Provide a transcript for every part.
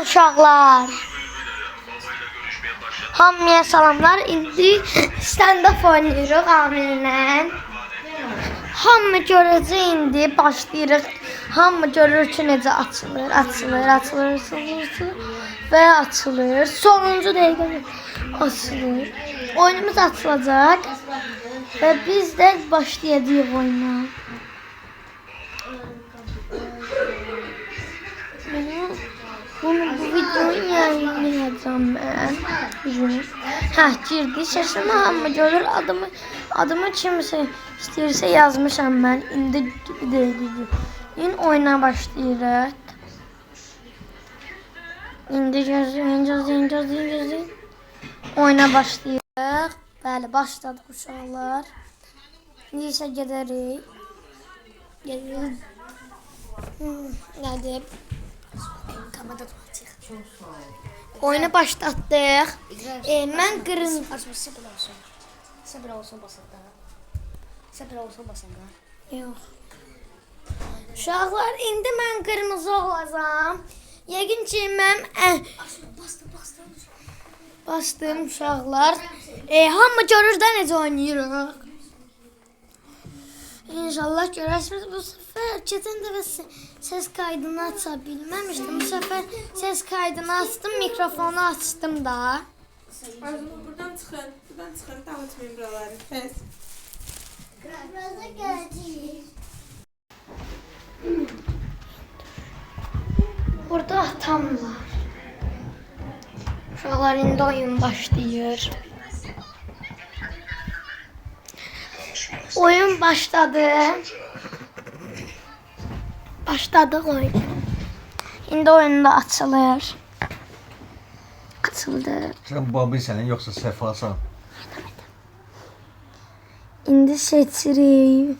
Salamlar uşaqlar. Hamıya salamlar. İndi stand-up oynayırıq Amillə. Hamı görəcək indi başlayırıq. Hamı görür ki necə açılır və açılır. Sonuncu dəqiqə açılır. Oyunumuz açılacaq və biz də başlayacağıq oyuna. Bu videoyu yayınlayacağım ben. Girdi. Şaşırma hamı görür. Adımı kimse istəyirsə yazmışam ben. İndi bir oyuna başlayırıq. İndi gözləyin. Oyuna başlayırıq. Bəli, başladık uşaqlar. İndi isə gedərik. Gəldik. Oyunu başlattık. Ben kırmızı. Sabır olsun basında. Yok. Uşaqlar indi mən qırmızı olacağam. Yəqin ki mən bastım uşaqlar. Hamı görür də necə oynayırıq. İnşallah görərsiniz. Bu sefer keçən dəfə ses kaydını aça bilməmişdim. Bu sefer ses kaydını açtım, mikrofonu açtım da. Buradan çıxın. Dağıtmayın buraları. Pes. Burada atam var. Uşaqlar indi oyun başlayır. Oyun başladı. Başladık oyun. İndi oyunda açılır. Açıldı. Sen Bobby senin yoksa Sefasan. İndi seçirik.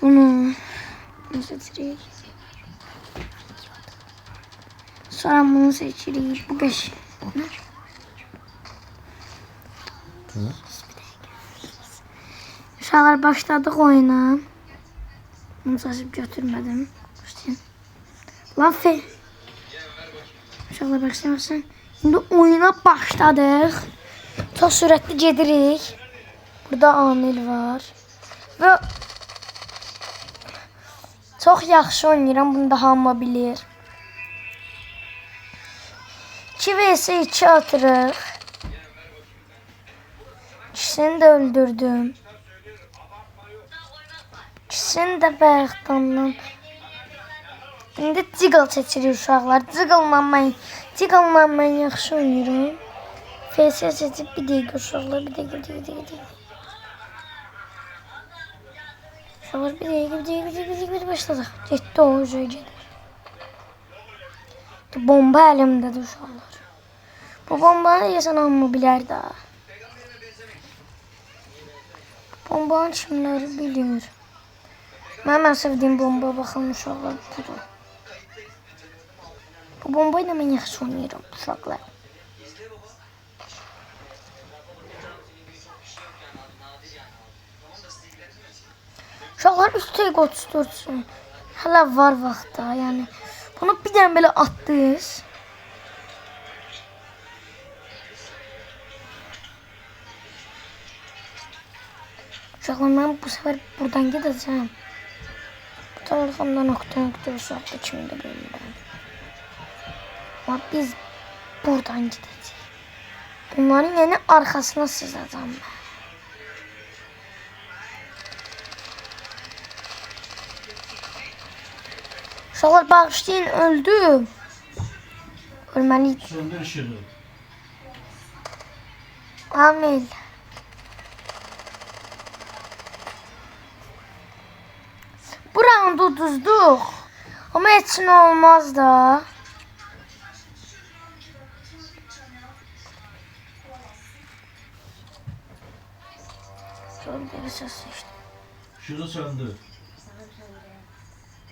Bunu seçirik. Sonra bunu seçirik. Bu 5. Uşaqlar başladık oyuna. Bunu saçıp götürmədim. Lan fe. Uşaqlar başlayırsan. İndi oyuna başladıq. Çox sürətli gedirik. Burada Amil var. Və çox yaxşı oynayıram. Bunu da hamı bilir. 2 vs 2 atırıq. İkisini də öldürdüm. İkisini də bayaqdandan. İndi Deagle seçirik uşaqlar. Deagle'la mən yaxşı oynayıram. FS seçib bir dəqiqə uşaqlar. Bir dəqiqə. Uşaqlar bir dəqiqə başladıq. Getdi o üzəyə gedir. Bomba əlimdədir uşaqlar. Bu bombanı deyəsən hamı bilər də. Bombanın kimləri bilir. Mən sevdiyim bomba baxın uşaqlar budur. Bu bombayla mən yaxşı oynayıram uşaqlar. Uşaqlar üstəlik 34. Hələ var vaxtda, yəni. Bunu bir dənə belə atdınız. Uşaqlar mən bu sefer buradan gedəcəm. Bu tarafından nokta uşaqda kimi də bilmirəm. Ama biz buradan gidəcəyik. Bunların yeni arkasına sızacağım ben. Uşaqlar bağışlayın, öldüm. Ölməliydim. Söndür ışığı. Amil. Bu roundu uduzduq. Ama heç nə olmaz da. Şöyle bir ses seçtim. Işığı söndür.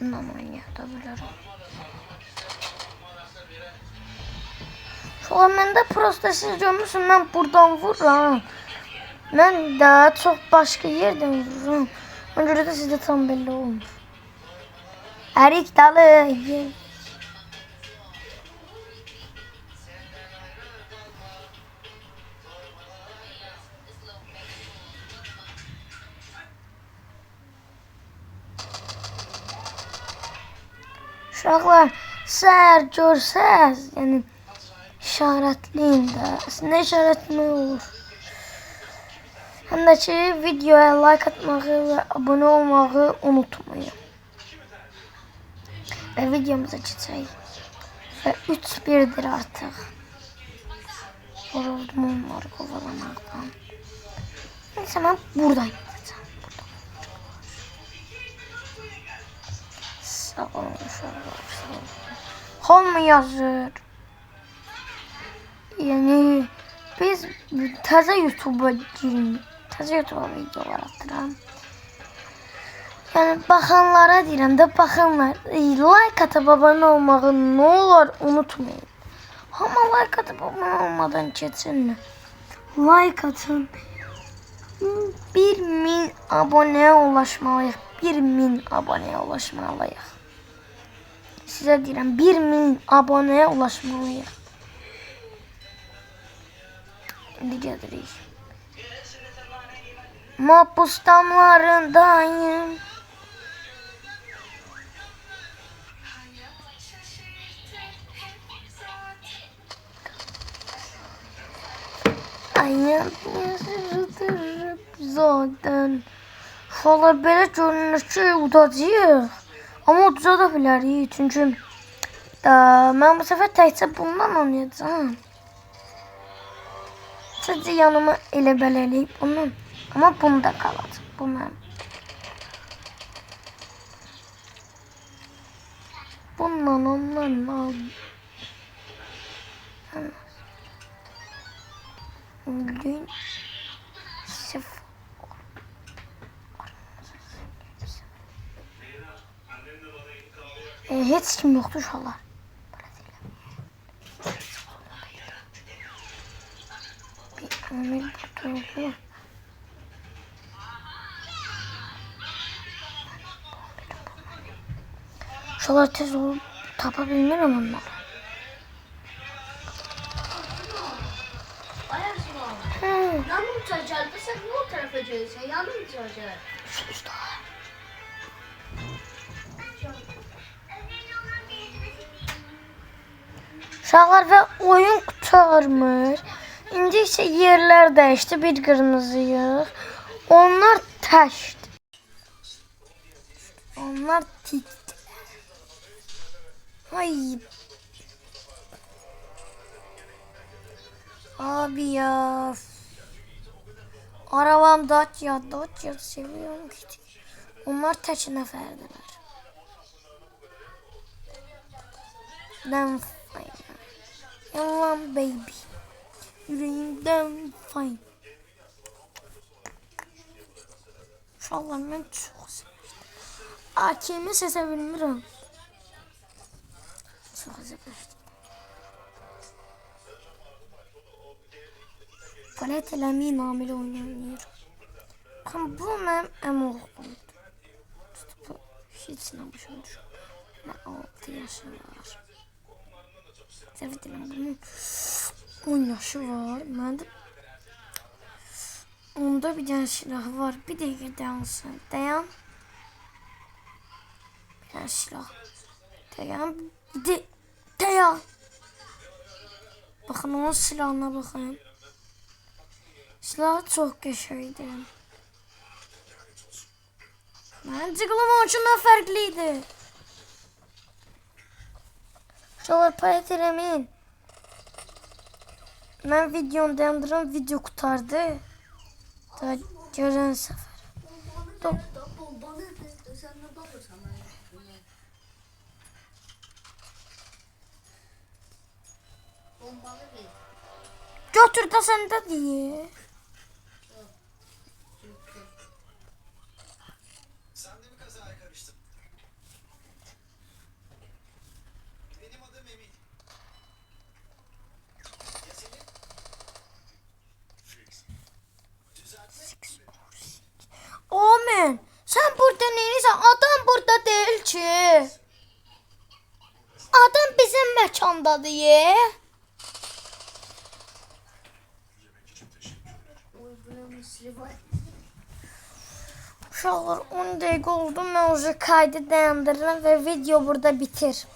Bundan oynayabilirim. Şu an məndə prosta siz görmüsün, mən buradan vururam. Mən də çox başqa yerdən vururam. Ona görə də sizdə tam belli olmur. Ərik dalı. Uşaqlar, səhər görsəz, yəni işarətləyin də. Nə işarətləmək olur? Həm də ki, videoya like atmağı və abunə olmağı unutmayın. Və videomuza keçək. Və 3-1-dir artıq. Yoruldum onları qovalamaqdan. Neyse, mən buradan gidəcəm. Sağ olun uşaqlar, sağ olun. Hamı yazır. Yəni, biz təzə YouTube'a girin. Təzə YouTube'a videolar atıram. Yəni, baxanlara deyirəm də, baxanlar, like atıp abone olmağı nə olar unutmayın. Amma like atıp abone olmadan keçin. Like atın. 1000 aboneye ulaşmalıyıq. 1000 aboneye ulaşmalıyıq. Sizə deyirəm, 1000 aboneye ulaşmalıyıq. İndi gedirik. Mapus damlarındayım. Aynen zaten. Uşaqlar belə görünür ki, udacağıq. Amma uduza da bilərik. Çünki mən bu səfər təkcə bundan oynayacağım. Sadəcə yanıma elə belələyib bunu. Amma bunda qalacaq. Bu mənim. Bundan onlarla gün sıfır. Heç kim yoxdur uşaqlar. Bir amel burada olur. Uşaqlar tez olub tapa bilmirəm onları. Yanımca geldi, sen ne o tarafa gelirsen? Yanımca gel. Sus da. Uşaqlar və oyun qurtarmır. İndi isə yerlər dəyişdi. Bir qırmızıyıq. Onlar təkdir. Onlar tikdir. Ay. Abi ya. Arabam Dacia seviyorum ki. Onlar tək nəfərdilər. Damn fine. Yalan baby. Yüreğimden fine. İnşallah mən çox sevmişdim. AK'mi seçə bilmirəm. Çox sevmişdim. Palet eləmi namili oynayır. Baxın, bu mənim əmoğlumdur. Bu heç nə başa düşür. Nə 6 yaşı var. Səhv edirəm, bunun 10 yaşı var. Məndə onda bir dənə silah var. Bir dəqiqə dayansın. Dayan. Bir dənə silah. Dayan. Dayan. Baxın, onun silahına baxın. Silahı çox qəşəngdir. Mənim cıqlım onun üçündən fərqliydi. Uşaqlar, palet eləməyin. Mən videonu dayandırım, video qutardı. Daha görən səfər. Sen ne bakırsan bombalı bir. Götür də səndə deyə. Sen de mi kazaya karıştın? Benim adım Emin. Ya senin? Amen. Sən burada neyirsən? Adam burada deyil ki. Adam bizim məkandadır ye. Uşaqlar 10 dəqiqə oldu. Mən уже kaydı dayandırıram və video burada bitir.